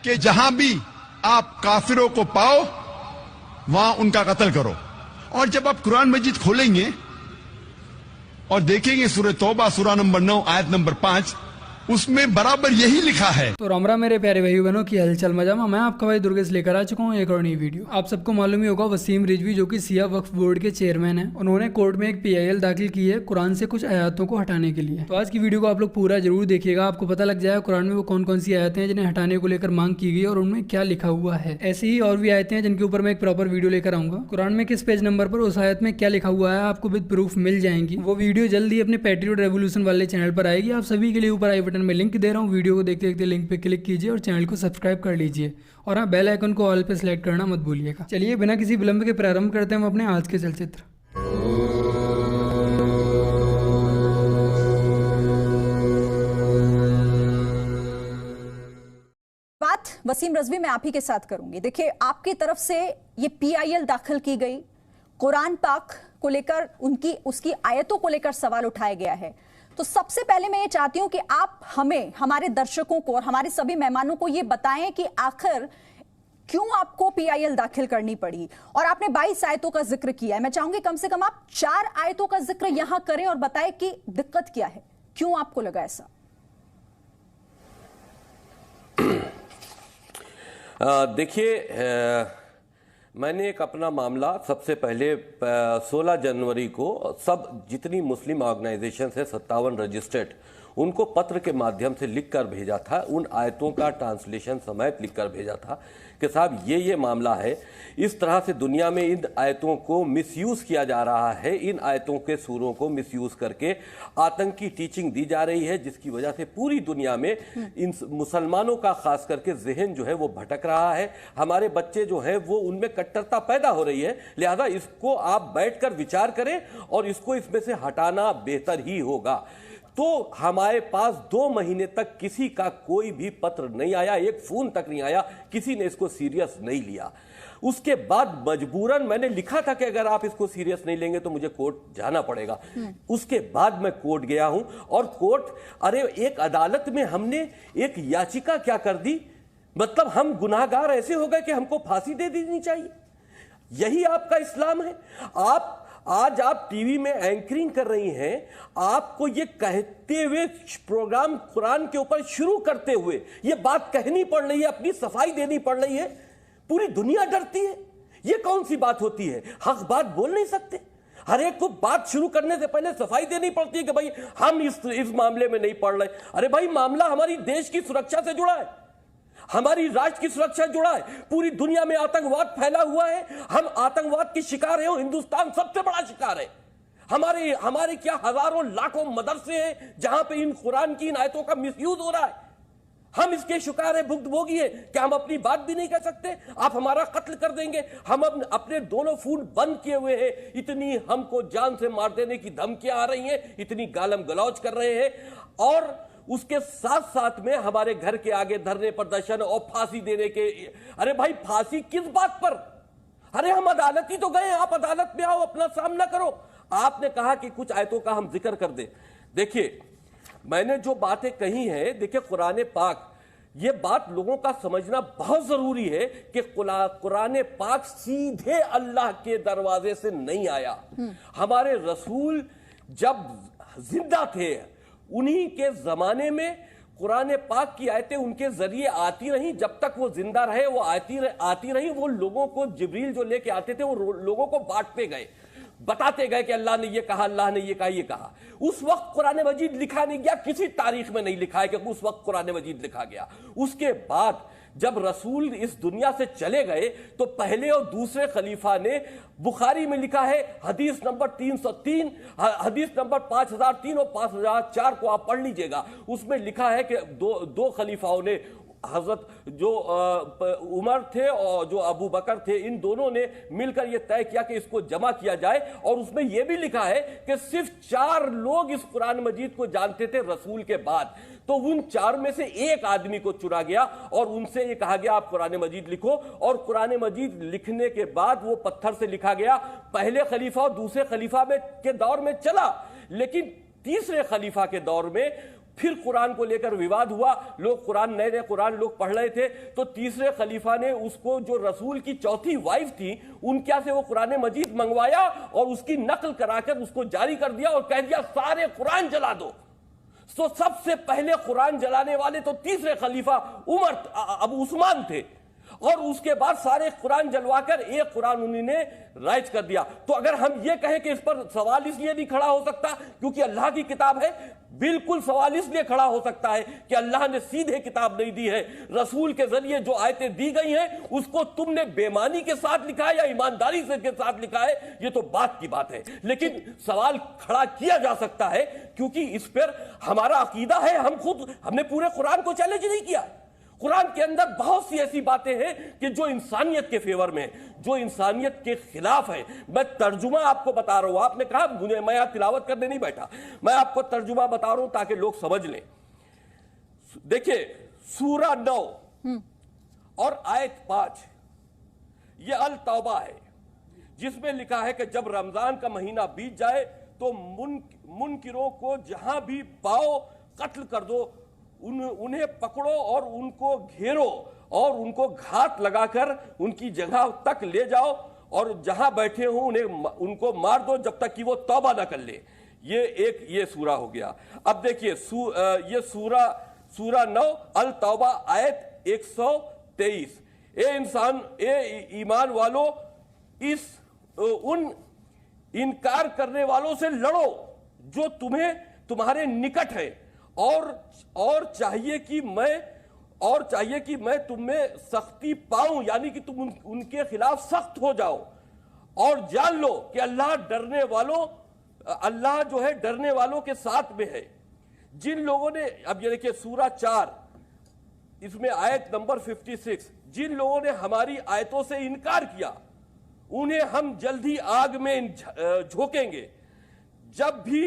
کہ جہاں بھی آپ کافروں کو پاؤ وہاں ان کا قتل کرو. اور جب آپ قرآن مجید کھولیں گے اور دیکھیں گے سورہ توبہ سورہ نمبر 9 آیت نمبر 5 اس میں برابر یہی لکھا ہے. تو رام رام میرے پیارے بھائی بہنوں کی ہلچل مجامہ. میں آپ کا بھائی درگیش لے کر آ چکا ہوں ایک اور نئی ویڈیو. آپ سب کو معلوم ہی ہوگا وسیم رضوی جو کہ سیاہ وقف بورڈ کے چیئرمین ہیں, انہوں نے کورٹ میں ایک PIL داخل کی ہے قرآن سے کچھ آیاتوں کو ہٹانے کے لیے. تو آج کی ویڈیو کو آپ لوگ پورا ضرور دیکھیے گا, آپ کو پتہ لگ جائے قرآن میں وہ کون کون سی آیتیں ہیں جنہیں ہٹانے کو لے کر مانگ کی گئی اور ان میں کیا لکھا ہوا ہے. ایسی ہی اور بھی آیتیں ہیں جن کے اوپر میں ایک پراپر ویڈیو لے کر آؤں گا. قرآن میں کس پیج نمبر پر اس آیت میں کیا لکھا ہوا ہے آپ کو ود پروف مل جائیں گی. وہ ویڈیو جلد ہی اپنے پیٹریوٹ ریولوشن والے چینل پر آئے گی. آپ سبھی کے لیے اوپر آئی بٹن میں لنک دے رہا ہوں, ویڈیو کو دیکھتے دیکھتے لنک پہ کلک کیجیے اور چینل کو سبسکرائب کر لیجیے, اور ہاں بیل آئیکن کو آل پہ سلیکٹ کرنا مت بھولیے گا. چلیے بنا کسی ولمب کے پرارمبھ کرتے ہیں ہم اپنے آج کے چلچتر. بات وسیم رضوی میں آپ ہی کے ساتھ کروں گی. دیکھیے آپ کی طرف سے یہ PIL داخل کی گئی, قرآن پاک کو لے کر اس کی آیتوں کو لے کر سوال اٹھایا گیا ہے. تو سب سے پہلے میں یہ چاہتی ہوں کہ آپ ہمیں, ہمارے درشکوں کو اور ہمارے سبھی مہمانوں کو یہ بتائیں کہ آخر کیوں آپ کو PIL داخل کرنی پڑی. اور آپ نے 22 آیتوں کا ذکر کیا ہے, میں چاہوں گی کم سے کم آپ 4 آیتوں کا ذکر یہاں کریں اور بتائیں کہ دقت کیا ہے, کیوں آپ کو لگا ایسا. دیکھیے میں نے ایک اپنا معاملہ سب سے پہلے 16 جنوری کو سب جتنی مسلم آرگنائزیشنز ہیں 57 رجسٹرڈ ان کو پتر کے مادھیم سے لکھ کر بھیجا تھا, ان آیتوں کا ٹرانسلیشن سمیت لکھ کر بھیجا تھا کہ صاحب یہ معاملہ ہے, اس طرح سے دنیا میں ان آیتوں کو مس یوز کیا جا رہا ہے, ان آیتوں کے سوروں کو مس یوز کر کے آتنکی ٹیچنگ دی جا رہی ہے, جس کی وجہ سے پوری دنیا میں ان مسلمانوں کا خاص کر کے ذہن جو ہے وہ بھٹک رہا ہے, ہمارے بچے جو ہیں وہ ان میں کٹرتا پیدا ہو رہی ہے. لہذا اس کو آپ بیٹھ کر وچار کریں اور اس کو اس میں سے ہٹانا بہتر ہی ہوگا. تو ہمارے پاس 2 مہینے تک کسی کا کوئی بھی پتر نہیں آیا, ایک فون تک نہیں آیا, کسی نے اس کو سیریس نہیں لیا. اس کے بعد مجبوراً میں نے لکھا تھا کہ اگر آپ اس کو سیریس نہیں لیں گے تو مجھے کورٹ جانا پڑے گا. اس کے بعد میں کورٹ گیا ہوں اور کورٹ, ارے ایک عدالت میں ہم نے ایک یاچکا کیا کر دی, مطلب ہم گناہگار ایسے ہو گئے کہ ہم کو پھانسی دے دینی چاہیے. یہی آپ کا اسلام ہے. آج آپ ٹی وی میں اینکرنگ کر رہی ہیں, آپ کو یہ کہتے ہوئے پروگرام قرآن کے اوپر شروع کرتے ہوئے یہ بات کہنی پڑ رہی ہے, اپنی صفائی دینی پڑ رہی ہے, پوری دنیا ڈرتی ہے. یہ کون سی بات ہوتی ہے؟ حق بات بول نہیں سکتے. ہر ایک کو بات شروع کرنے سے پہلے صفائی دینی پڑتی ہے کہ بھائی ہم اس معاملے میں نہیں پڑھ رہے. ارے بھائی معاملہ ہماری دیش کی سرکشا سے جڑا ہے, ہماری راج کی سرکشا جڑا ہے. پوری دنیا میں آتنکواد پھیلا ہوا ہے, ہم آتنکواد کی شکار ہیں, ہندوستان سب سے بڑا شکار ہے. ہمارے کیا ہزاروں لاکھوں مدرسے ہیں جہاں پہ ان قرآن کی ان آیتوں کا مس یوز ہو رہا ہے. ہم اس کے شکار ہیں, بھگت بھوگی ہیں. کیا ہم اپنی بات بھی نہیں کہہ سکتے؟ آپ ہمارا قتل کر دیں گے. ہم اپنے دونوں فون بند کیے ہوئے ہیں, اتنی ہم کو جان سے مار دینے کی دھمکیاں آ رہی ہیں, اتنی گالم گلوچ کر رہے ہیں, اور اس کے ساتھ ساتھ میں ہمارے گھر کے آگے دھرنے پردرشن اور پھانسی دینے کے. ارے بھائی پھانسی کس بات پر؟ ارے ہم عدالت ہی تو گئے, آپ عدالت میں آؤ, اپنا سامنا کرو. آپ نے کہا کہ کچھ آیتوں کا ہم ذکر کر دیں. دیکھیے میں نے جو باتیں کہی ہیں, دیکھیں قرآن پاک, یہ بات لوگوں کا سمجھنا بہت ضروری ہے کہ قرآن پاک سیدھے اللہ کے دروازے سے نہیں آیا. ہمارے رسول جب زندہ تھے انہی کے زمانے میں قرآن پاک کی آیتیں ان کے ذریعے آتی رہیں, جب تک وہ زندہ رہے وہ آتی رہیں. وہ لوگوں کو جبریل جو لے کے آتے تھے وہ لوگوں کو بانٹتے گئے, بتاتے گئے کہ اللہ نے یہ کہا, اللہ نے یہ کہا, یہ کہا. اس وقت قرآن مجید لکھا نہیں گیا, کسی تاریخ میں نہیں لکھا ہے کہ اس وقت قرآن مجید لکھا گیا. اس کے بعد جب رسول اس دنیا سے چلے گئے تو پہلے اور دوسرے خلیفہ نے, بخاری میں لکھا ہے حدیث نمبر 303, حدیث نمبر 5003 اور 5004 کو آپ پڑھ لیجئے گا. اس میں لکھا ہے کہ دو خلیفاؤں نے, حضرت جو عمر تھے اور جو ابو بکر تھے, ان دونوں نے مل کر یہ طے کیا کہ اس کو جمع کیا جائے. اور اس میں یہ بھی لکھا ہے کہ صرف 4 لوگ اس قرآن مجید کو جانتے تھے رسول کے بعد. تو ان 4 میں سے ایک آدمی کو چنا گیا اور ان سے یہ کہا گیا آپ قرآن مجید لکھو. اور قرآن مجید لکھنے کے بعد وہ پتھر سے لکھا گیا. پہلے خلیفہ اور دوسرے خلیفہ کے دور میں چلا, لیکن تیسرے خلیفہ کے دور میں پھر قرآن کو لے کر وواد ہوا، لوگ قرآن نئے قرآن لوگ پڑھ رہے تھے، تو تیسرے خلیفہ نے اس کو جو رسول کی چوتھی وائف تھی ان کیا سے وہ قرآن مجید منگوایا اور اس کی نقل کرا کر اس کو جاری کر دیا اور کہہ دیا سارے قرآن جلا دو۔ تو سب سے پہلے قرآن جلانے والے تو تیسرے خلیفہ عمر ابو عثمان تھے، اور اس کے بعد سارے قرآن جلوا کر ایک قرآن انہی نے رائج کر دیا۔ تو اگر ہم یہ کہیں کہ اس پر سوال اس لیے نہیں کھڑا ہو سکتا کیونکہ اللہ کی کتاب ہے، بالکل سوال اس لیے کھڑا ہو سکتا ہے کہ اللہ نے سیدھے کتاب نہیں دی ہے، رسول کے ذریعے جو آیتیں دی گئی ہیں اس کو تم نے بے ایمانی کے ساتھ لکھا ہے یا ایمانداری سے کے ساتھ لکھا ہے، یہ تو بات کی بات ہے، لیکن سوال کھڑا کیا جا سکتا ہے کیونکہ اس پر ہمارا عقیدہ ہے۔ ہم نے پورے قرآن کو چیلنج نہیں کیا، قرآن کے اندر بہت سی ایسی باتیں ہیں کہ جو انسانیت کے فیور میں، جو انسانیت کے خلاف ہے۔ میں ترجمہ آپ کو بتا رہا ہوں، آپ نے کہا مجھے، میں یہاں تلاوت کرنے نہیں بیٹھا، میں آپ کو ترجمہ بتا رہا ہوں تاکہ لوگ سمجھ لیں۔ دیکھیں سورہ 9 اور آیت 5 یہ التوبہ ہے، جس میں لکھا ہے کہ جب رمضان کا مہینہ بیت جائے تو منکروں کو جہاں بھی پاؤ قتل کر دو، انہیں پکڑو اور ان کو گھیرو اور ان کو گھات لگا کر ان کی جگہ تک لے جاؤ اور جہاں بیٹھے ہوں ان کو مار دو جب تک کہ وہ توبہ نہ کر لے۔ یہ سورہ ہو گیا۔ اب دیکھیے یہ سورہ 9 التوبہ آیت 123، اے ایمان والو ان انکار کرنے والوں سے لڑو جو تمہارے نکٹ ہے، اور چاہیے کہ میں تم میں سختی پاؤں، یعنی کہ تم ان کے خلاف سخت ہو جاؤ، اور جان لو کہ اللہ جو ہے ڈرنے والوں کے ساتھ میں ہے۔ جن لوگوں نے، اب یہ دیکھیں سورہ 4 اس میں آیت نمبر 56، جن لوگوں نے ہماری آیتوں سے انکار کیا انہیں ہم جلد ہی آگ میں جھونکیں گے، جبکہ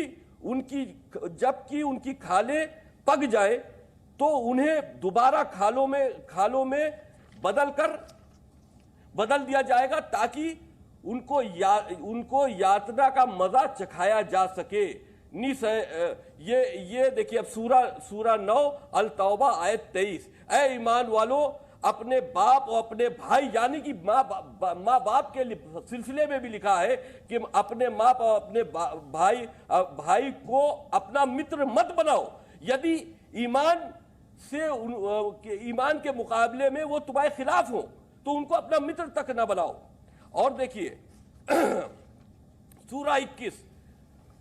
ان کی کھالیں پک جائے تو انہیں دوبارہ کھالوں میں بدل دیا جائے گا تاکہ ان کو یاتنا کا مزہ چکھایا جا سکے۔ یہ دیکھیے اب سورہ 9 التوبہ آیت 23، اے ایمان والو اپنے باپ اور اپنے بھائی، یعنی کہ ماں باپ کے سلسلے میں بھی لکھا ہے کہ اپنے ماں اور اپنے بھائی کو اپنا متر مت بناؤ یدی ایمان کے مقابلے میں وہ تمہارے خلاف ہوں تو ان کو اپنا متر تک نہ بناؤ۔ اور دیکھیے سورہ 21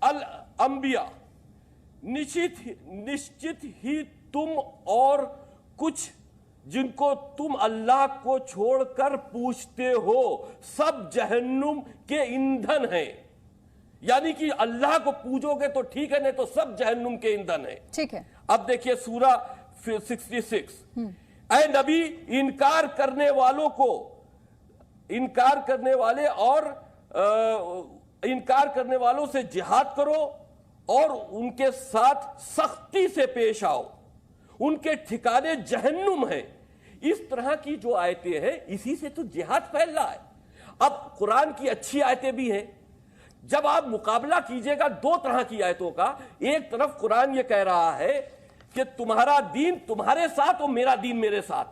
الانبیاء، نشچت ہی تم اور کچھ جن کو تم اللہ کو چھوڑ کر پوچھتے ہو سب جہنم کے ایندھن ہیں، یعنی کہ اللہ کو پوجو گے تو ٹھیک ہے، نہیں تو سب جہنم کے ایندھن ہیں۔ ٹھیک ہے۔ اب دیکھیے سورہ 66، اے نبی انکار کرنے والوں سے جہاد کرو اور ان کے ساتھ سختی سے پیش آؤ، ان کے ٹھکانے جہنم ہیں۔ اس طرح کی جو آیتیں ہیں اسی سے تو جہاد پھیل رہا ہے۔ اب قرآن کی اچھی آیتیں بھی ہیں، جب آپ مقابلہ کیجئے گا دو طرح کی آیتوں کا، ایک طرف قرآن یہ کہہ رہا ہے کہ تمہارا دین تمہارے ساتھ اور میرا دین میرے ساتھ،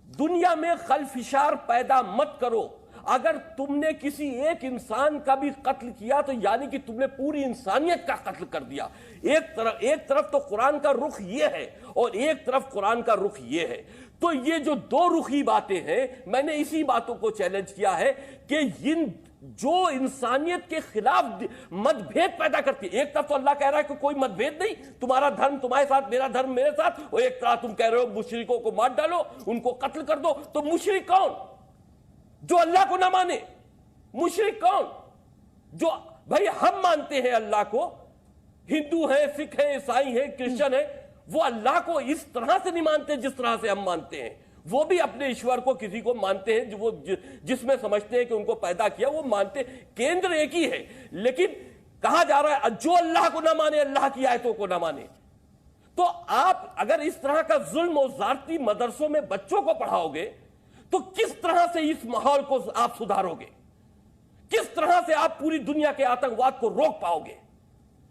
دنیا میں خلفشار پیدا مت کرو، اگر تم نے کسی ایک انسان کا بھی قتل کیا تو یعنی کہ تم نے پوری انسانیت کا قتل کر دیا۔ ایک طرف تو قرآن کا رخ یہ ہے اور ایک طرف قرآن کا رخ یہ ہے، تو یہ جو دو رخی باتیں ہیں، میں نے اسی باتوں کو چیلنج کیا ہے کہ جو انسانیت کے خلاف مت بھید پیدا کرتی ہے، ایک طرف تو اللہ کہہ رہا ہے کہ کوئی مت بھید نہیں، تمہارا دھرم تمہارے ساتھ، میرا دھرم میرے ساتھ، اور ایک طرف تم کہہ رہے ہو مشرکوں کو مار ڈالو، ان کو قتل کر دو۔ تو مشرک کون؟ جو اللہ کو نہ مانے۔ مشرک کون؟ جو بھائی ہم مانتے ہیں اللہ کو، ہندو ہیں، سکھ ہیں، عیسائی ہیں، کرسچن ہیں، وہ اللہ کو اس طرح سے نہیں مانتے جس طرح سے ہم مانتے ہیں۔ وہ بھی اپنے ایشور کو کسی کو مانتے ہیں وہ جس میں سمجھتے ہیں کہ ان کو پیدا کیا، وہ مانتے، کیندر ایک ہی ہے، لیکن کہا جا رہا ہے جو اللہ کو نہ مانے، اللہ کی آیتوں کو نہ مانے۔ تو آپ اگر اس طرح کا ظلم و زیادتی مدرسوں میں بچوں کو پڑھاؤ گے تو کس طرح سے اس ماحول کو آپ سدھارو گے؟ کس طرح سے آپ پوری دنیا کے آتنکواد کو روک پاؤ گے؟